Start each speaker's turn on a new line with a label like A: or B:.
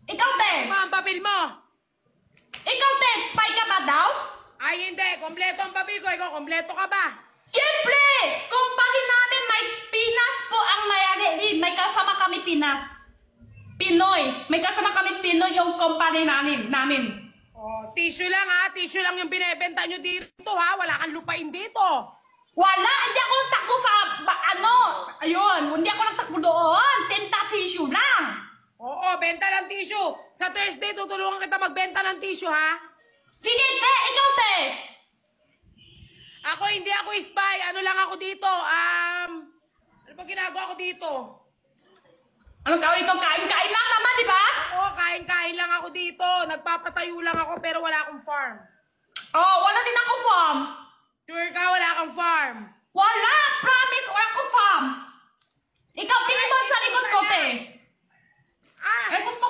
A: Ikaw, te!
B: Ano ang papel mo?
A: Ikaw, te! Spy ka ba daw?
B: Ay, hindi. Kompleto ang papel ko. Ikaw, kompleto ka ba?
A: Siyempre! Kumpany namin may Pinas po ang mayari. May kasama kami Pinas. Pinoy. May kasama kami Pinoy yung kumpany namin.
B: Oh, tissue lang ha. Tissue lang yung binebenta nyo dito ha. Wala kang lupain dito.
A: Wala! Hindi ako takbo sa... Ayun. Hindi ako nagtakbo doon. Tinta tissue lang.
B: Oo, benta ng tissue. Sa Thursday, tutulungan kita magbenta ng tissue ha.
A: Sige, te! Ikaw, te!
B: Ako, hindi ako spy. Ano lang ako dito? Ano ba ginagawa ko dito?
A: Anong tawag dito? Kain-kain lang naman, di ba?
B: Oo, kain-kain lang ako dito. Nagpapatayo lang ako pero wala akong farm.
A: Oh, wala din ako farm.
B: Sure ka, wala kang farm.
A: Wala! Promise! Wala ko farm! Ikaw, tingin mo sa likod ko, te!
B: Ah!
A: Eh, gusto